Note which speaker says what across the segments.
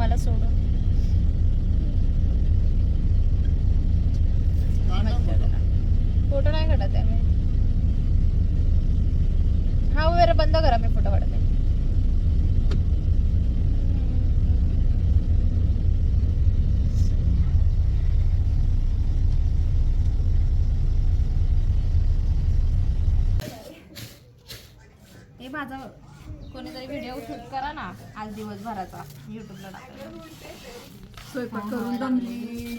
Speaker 1: आम्हाला सोडून. फोटो नाही काढत आहे मी. हा वगैरे बंद करा, मी फोटो काढते. हे माझा कोणीतरी व्हिडिओ शूट करा ना आज दिवसभराचा, युट्यूबला टाकायला.
Speaker 2: स्वयंपाक करून दमली,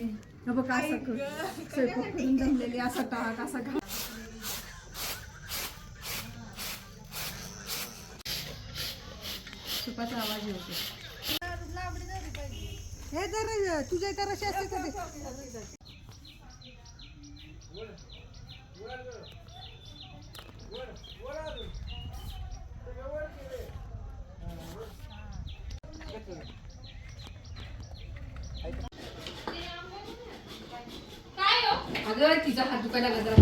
Speaker 2: बघ असं स्वयंपाक करून जमलेली, असं टाक असं घाल. सुपाचा आवाज येतो. हे जर तुझ्या इथं रशी असते तर अगं तिचा हात दुखायला लागला.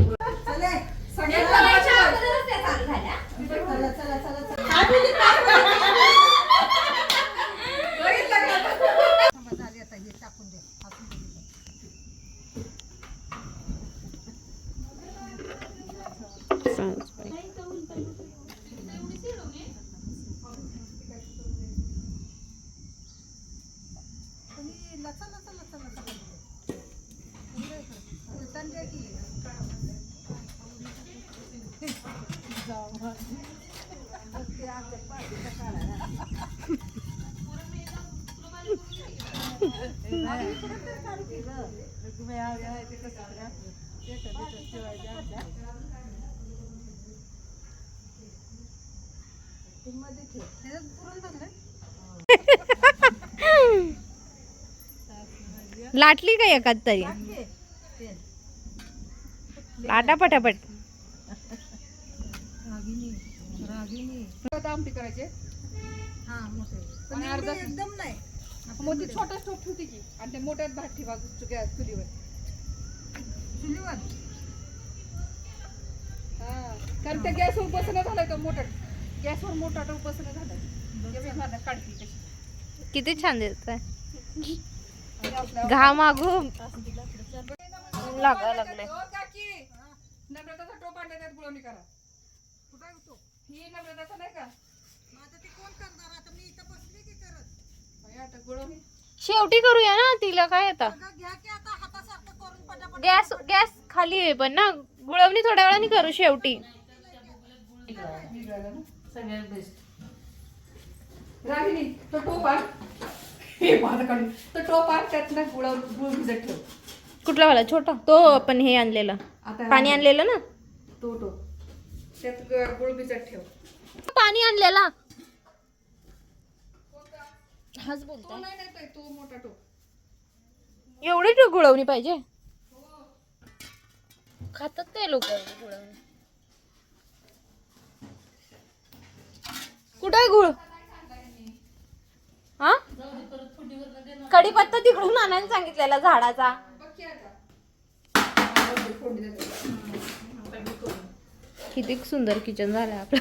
Speaker 1: लाटली का एखाद तरी? लाटा पटापट.
Speaker 2: आमटी करायचे. हा मोठे पण एकदम नाही. मोठी छोटा स्टोव ठेवते की, आणि ते मोठ्यात भात ठेवा गॅस चुलीवर. हा कारण त्या गॅसवर बसणं झालंय, तर मोठा गॅसवर मोठा टोप बसणं झालंय. काढते तशी.
Speaker 1: किती छान दिसत आहे. घाम मागून लागायला लागले.
Speaker 2: नम्रताचा टोप आणला, त्यात गुळवणी करा. ही नम्रताचा नाही का?
Speaker 1: शेवटी करूया ना, तिला काय आता. गॅस गॅस खाली आहे पण ना, गुळवणी थोड्या वेळाने करू शेवटी.
Speaker 2: सगळ्यात बेस्ट. रागिनी तो टोप आण. हे माझं काढून तो टोप आण, त्यात ना गुळ भिजत ठेव.
Speaker 1: कुठला वाला? छोटा तो आपण हे आणलेला, पाणी आणलेलं ना,
Speaker 2: तो टोप त्यात गुळ भिजत ठेव.
Speaker 1: पाणी आणलेला हाच बोलतो.
Speaker 2: तो नाही नाही तो मोठा टोप.
Speaker 1: एवढी गुळवणी पाहिजे? खातात ते लोक गुळवणी. कुठं आहे गुळ? हा कढीपत्ता तिकडून आणायला सांगितलेला झाडाचा. किती सुंदर किचन झालंय आपलं.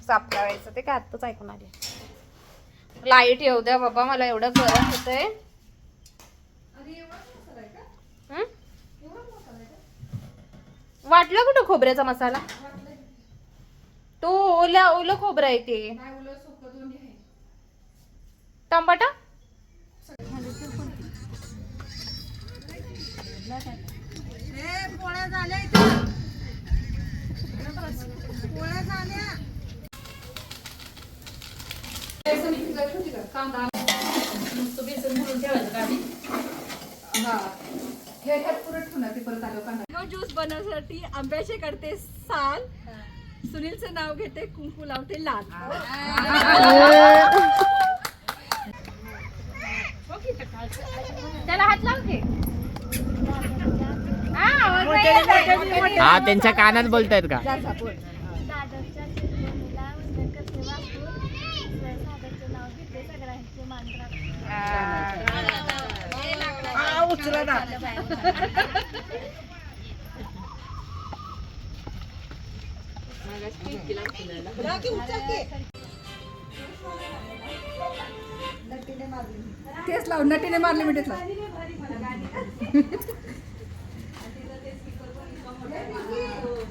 Speaker 1: साफ करायचं ते काय आत्ताच ऐकून आले. लाईट येऊ द्या बाबा, मला एवढं गरम होतंय. वाटलं कुठं खोबऱ्याचा मसाला? तो ओलं खोबरं आहे ते. टमाटा
Speaker 2: पोळ्या झाल्या, पोळ्या झाल्या. कांदा नुसतं बेसन म्हणून ठेवायचं का आधी? हा हे ह्यात पुरत ठेवणार, ते परत आलं कांदा. ज्यूस बनवण्यासाठी आंब्याचे करते साल, सुनीलचं नाव घेते, कुंकू लावते लाल.
Speaker 1: त्याला हात लावते.
Speaker 3: हा त्यांच्या कानात बोलतायत का?
Speaker 2: उचला ना. उचल की. तेच लाव, नटीने मारली मी तेच लाव.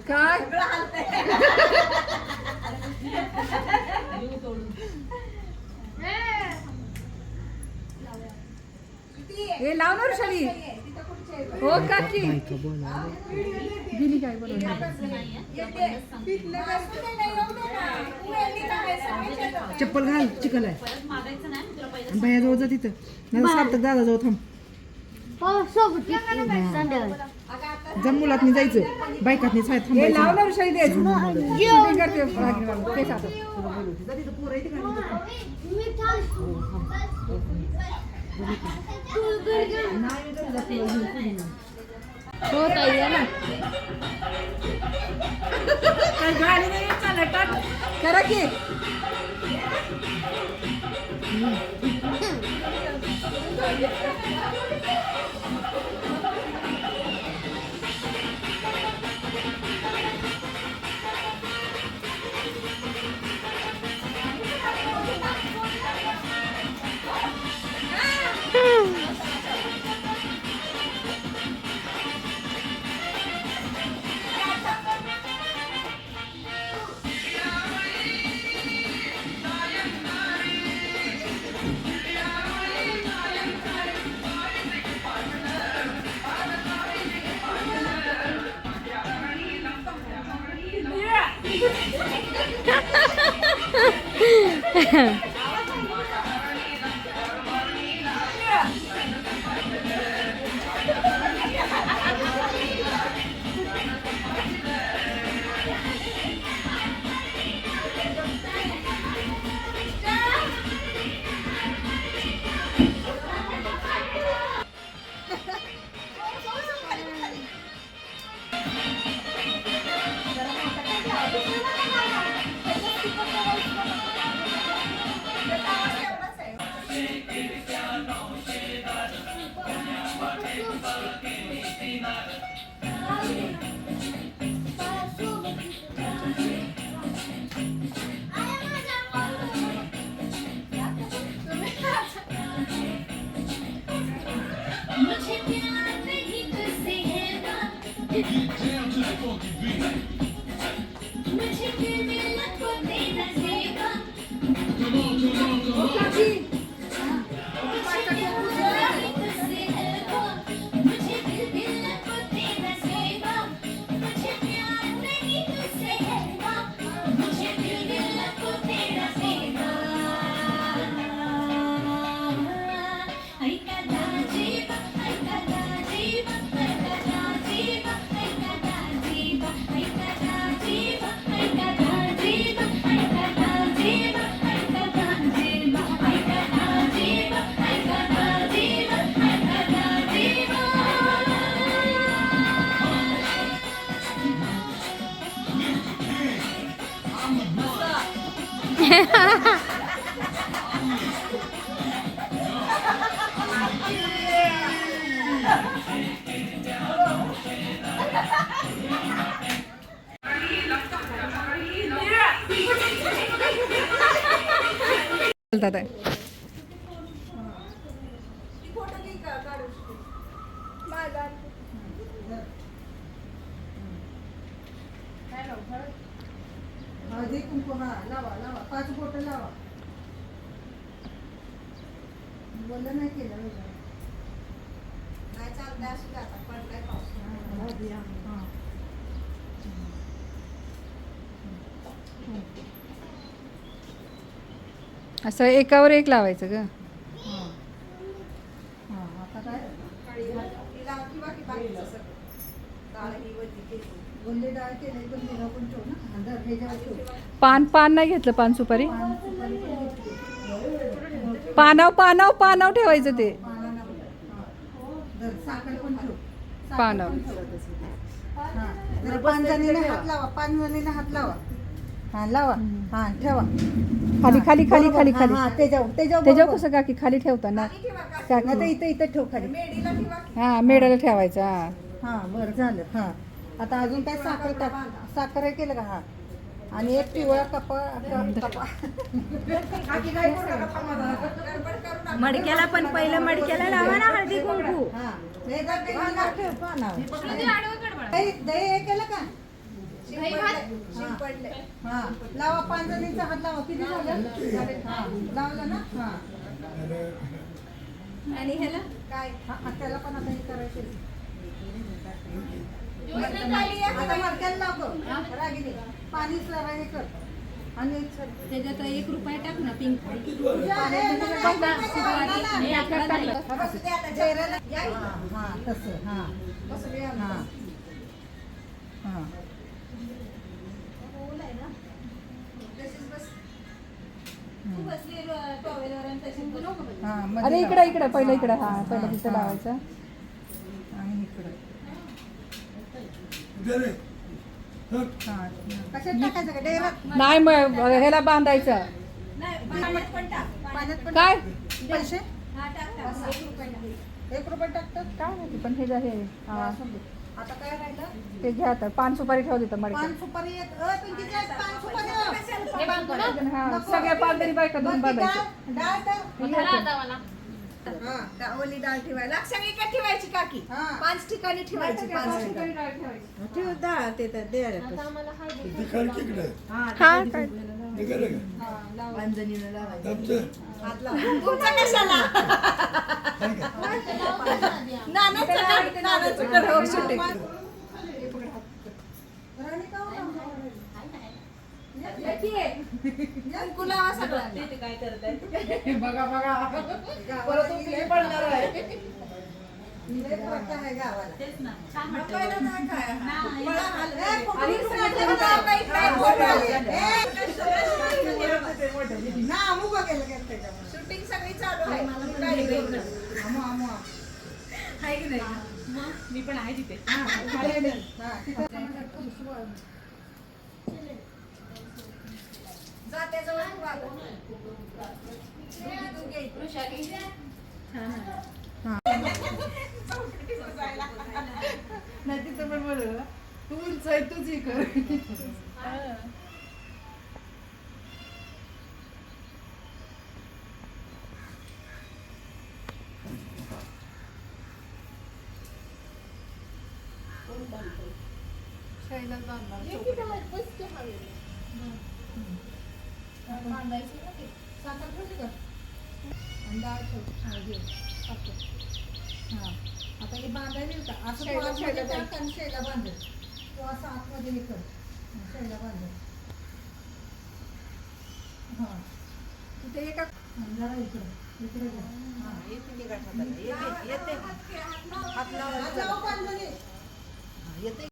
Speaker 2: काय हे लावणार शाली हो काकी गेली काय बरोबर.
Speaker 4: चप्पल घाल, चिखल आहे भैयाजवळ जा तिथं, नाही सार्थक दादा जवळ थांब. जम मुलात जायचं, बायकात
Speaker 2: हे
Speaker 4: थांबायचं.
Speaker 2: लावणार शाली द्यायचं शूटिंग करते तेच आता.
Speaker 1: हो ताई या ना.
Speaker 2: करा की चालतात आहे.
Speaker 4: हळदी कुंकू हा लावा लावा, 5 बोटं लावा. बोललं नाही केलं नाही चालतं असं आता पडलाय पाऊस.
Speaker 2: असं एकावर एक लावायचं ग.
Speaker 4: आता काय वल्ले डाळ केले पण निघा पण ठेव ना, अंधार ह्याच्यावर ठेव.
Speaker 2: पान नाही घेतलं, पान सुपारी पानाव ठेवायचं ते
Speaker 4: साखर पण ठेव.
Speaker 2: पानाव.
Speaker 4: जरा 5 जणीने हात लावा, 5 जणीने हात लावा. हा लावा, हा ठेवा
Speaker 2: खाली खाली खाली खाली खाली.
Speaker 4: हा त्याच्यावर
Speaker 2: त्याच्यावर कसं काकी खाली ठेवता ना
Speaker 4: नाही इथं इथं ठेव खाली.
Speaker 2: हा मेडाला ठेवायचा.
Speaker 4: हा बरं झालं. हा आता अजून काय साखर टाक, साखर हे केलं का? हा आणि एक पिवळा कपा
Speaker 2: मडक्याला पण पहिलं मडक्याला लावा ना हळदी कुंकू.
Speaker 4: दही हे केलं का हा लावा 5 जणींचा हात लावा. किती झालं हा लावलं ना हा.
Speaker 2: आणि ह्याला
Speaker 4: काय त्याला पण आता हे करायचं. आता मडक्याला लाव गं. रागिनी पाणी हे कर आणि
Speaker 2: त्याच्यात 1 रुपया टाक ना पिंक.
Speaker 4: हा तसं हा हा हा
Speaker 2: अरे इकडे इकडे पहिलं इकडे हा पहिलं तिथं लावायचं.
Speaker 4: आणि इकडं कशात टाकायचं का डेऱ्यात?
Speaker 2: नाही मग ह्याला बांधायचं.
Speaker 4: पाण्यात पण
Speaker 2: काय
Speaker 4: पैसे 1 रुपये टाकतात.
Speaker 2: काय माहिती पण हे हे हा.
Speaker 4: आता काय राहिलं?
Speaker 2: ते घ्या आता पान सुपारी ठेव तिथं मडक्यात.
Speaker 4: 5 सुपारी एक पिंकीची आज 5 सुपारी
Speaker 2: हा सगळ्या पालदरी बायका धुवून बांधायचं.
Speaker 4: डाळ तर
Speaker 2: हा ओली डाळ ठेवायला सगळीकडे ठेवायची काकी.
Speaker 4: हा.
Speaker 2: 5 ठिकाणी ठेवायची. 5 ठिकाणी डाळ ठेवायची.
Speaker 4: ठेव डाळ ते तर दे
Speaker 2: तुमचं कशाला? नानाचं कर हो shooting. कुंकू लावा सगळ्यांना.
Speaker 4: बघा बघा परत उकली पडणार आहे.
Speaker 2: शूटिंग सगळी चालू आहे. आहे की नाही? मी पण आहे तिथे.
Speaker 4: नाही तिथं पण बरं तू उंच आहे तूच हे कर. साखर ठेवली का? आणि डाळ ठेव. हा, घे. साखर. हा. आता हे बांधायला येईल का? असं तू आतमध्ये टाक आणि शेला बांधेल. तू असं आतमध्ये हे कर. शेला बांधेल. हा. तिथे एका जरा इकडं. इकडे घ्या. हा. येते. हात लावा बांधले. येते.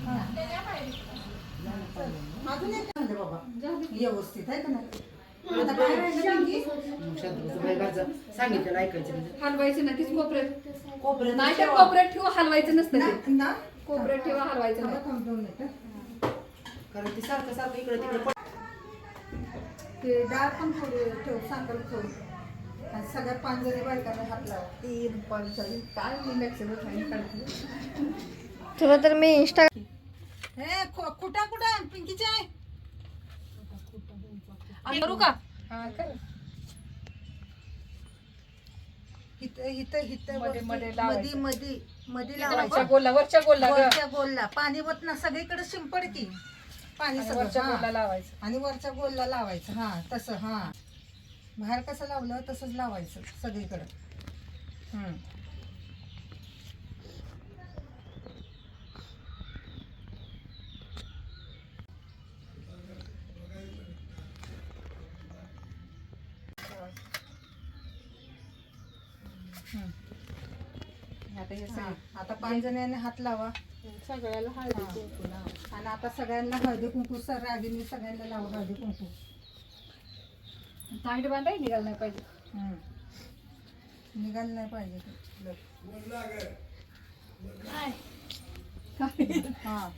Speaker 4: हा. अजून एक झालं बाबा व्यवस्थित आहे का नाही? आता काय राहिलं पिंकी?
Speaker 3: सांगितलं ऐकायचं
Speaker 2: हलवायचं नाही तीच कोपऱ्यात नाही तर कोपऱ्यात ठेवा हलवायचं नसतं ते.
Speaker 4: ना
Speaker 2: कोपऱ्यात ठेवा हलवायचं नाही.
Speaker 4: थांब 2 मिनिटं.
Speaker 3: कारण ती सारखं सारखं इकडे तिकडे
Speaker 4: ते डाळ पण थोडी ठेव. साखर थोडी. आणि सगळ्या 5 जणी बायकांना हात लावा.
Speaker 2: 3 5 काय मी लक्षात खाईन काढते.
Speaker 1: तुला तर मी इंस्टा
Speaker 4: हे कुठं कुठं पिंकीची आहे?
Speaker 2: करू का?
Speaker 4: इथं इथं इथं
Speaker 2: मध्ये
Speaker 4: मध्ये
Speaker 2: लावायचं.
Speaker 4: मध्ये मध्ये
Speaker 2: वरच्या
Speaker 4: लावायचं.
Speaker 2: गोलला ग.
Speaker 4: वरच्या गोलला पाणी होत ना सगळीकडे शिंपड की पाणी
Speaker 2: आणि
Speaker 4: सगळं.
Speaker 2: वरच्या
Speaker 4: हा.
Speaker 2: गोलला लावायचं.
Speaker 4: आणि वरच्या गोलला लावायचं. हा तसं. हा बाहेर कसं लावलं तसंच लावायचं सगळीकडं.
Speaker 2: आता हे
Speaker 4: हा. आता 5 जणांनी हात लावा.
Speaker 2: सगळ्याला हळदी कुंकू लावा.
Speaker 4: आणि आता सगळ्यांना हळदी कुंकू रागीने सगळ्यांना लावा हळदी कुंकू.
Speaker 2: ताईट बांधाय निघाल नाही पाहिजे.
Speaker 4: निघालं नाही पाहिजे ते. हा.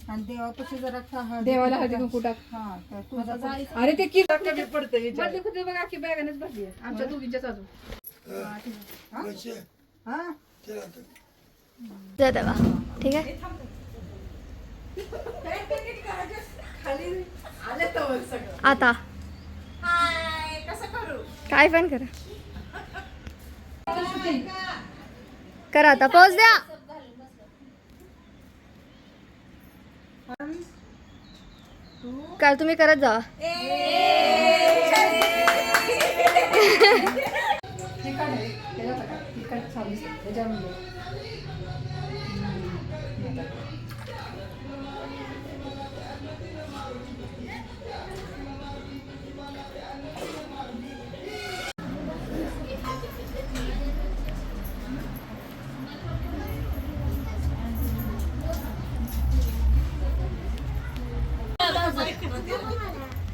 Speaker 4: आणि देवापाशी जरा
Speaker 2: देवाला हळदी कुंकू टाक.
Speaker 4: हा तर तुझा
Speaker 2: अरे ते की
Speaker 4: कमी पडतं
Speaker 2: मधली खुदी बघा की बॅगानेच भरली आहे. आमच्या दोघींच्याच अजून.
Speaker 4: हा
Speaker 1: जा तेव्हा ठीक आहे.
Speaker 2: खाली आले तर सगळं.
Speaker 1: आता
Speaker 2: हाय कसं करू?
Speaker 1: काय पण करा करा आता पोच द्या. काय तुम्ही करत जा.
Speaker 2: तिखट आहे त्याच्यात काय तिखट चालूच आहे त्याच्यामध्ये.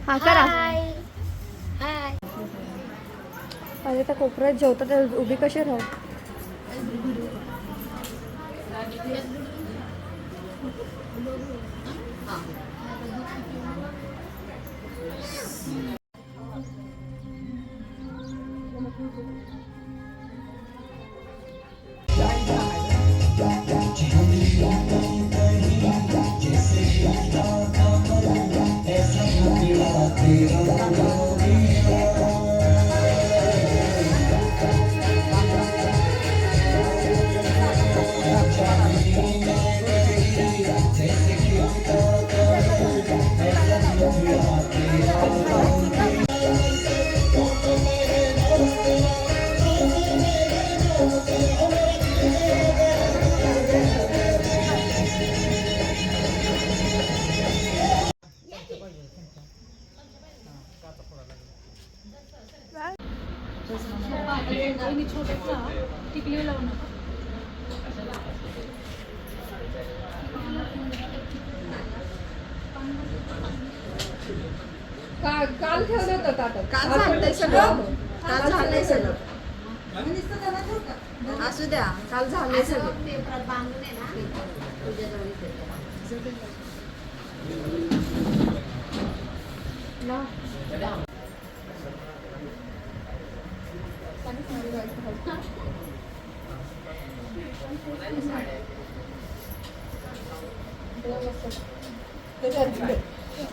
Speaker 1: हा करा. अरे त्या कोपऱ्यात जेवतात त्या उभी कशी राहू.
Speaker 2: काल ठेवलं होतं ताटात. काल झालंय सगळं. काल झालंय सगळं. असू द्या काल झालंय सगळं.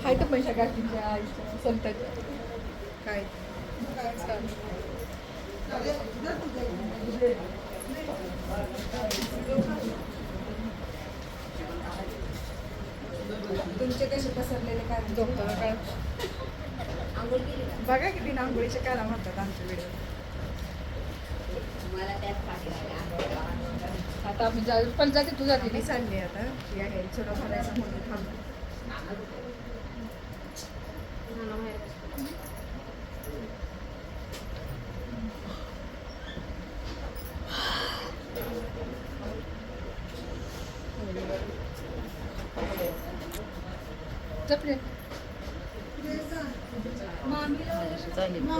Speaker 2: काय तर पैसा काकीच्या आईच्या संताच्या काय तुमचे कसे पसरलेले काय झोपताना काय बघा किती आंघोळीचे काला म्हणतात आमच्या व्हिडिओ. आता आम्ही पण जाते तू जाते मी चालली आता या हे छोटा भरायचा म्हणून थांबतो.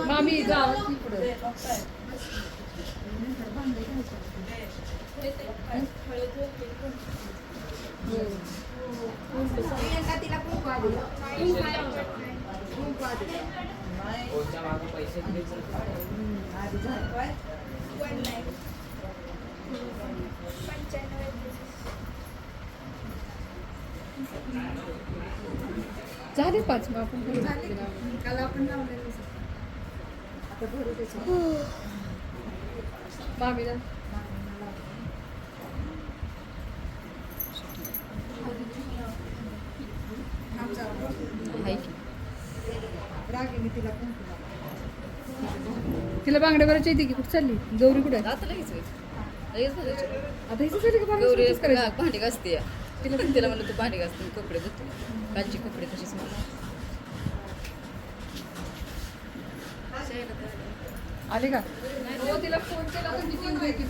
Speaker 2: मामी गावात पुढे झाले 5 मग आपण काल आपण लावलेलं आता भरू त्याचं मामीला रागिनी तिला तिला बांगड्या भरायची येते की कुठे चालली गौरी कुठे आता इथं झाली का
Speaker 5: भांडी घासते तिला म्हणलं तू भांडी घासते कपडे धुते कालचे कपडे तसेच
Speaker 2: आले का हो तिला फोन केला तर मीटिंग होईल की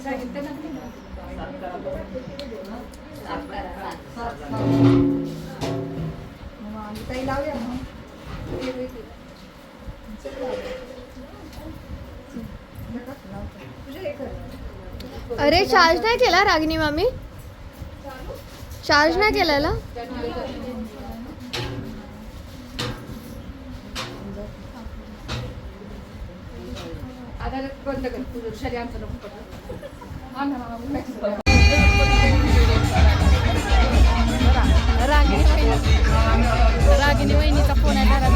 Speaker 2: सांगितलं ना आम्ही ताई लावूया मग
Speaker 1: अरे चार्ज नाही केला रागिनी मामी. चार्ज नाही केलेला.
Speaker 2: आता बंद कर तुझं शरीर आमचं नको पडलं. रागिनी वहिनीचा फोन आहे घरात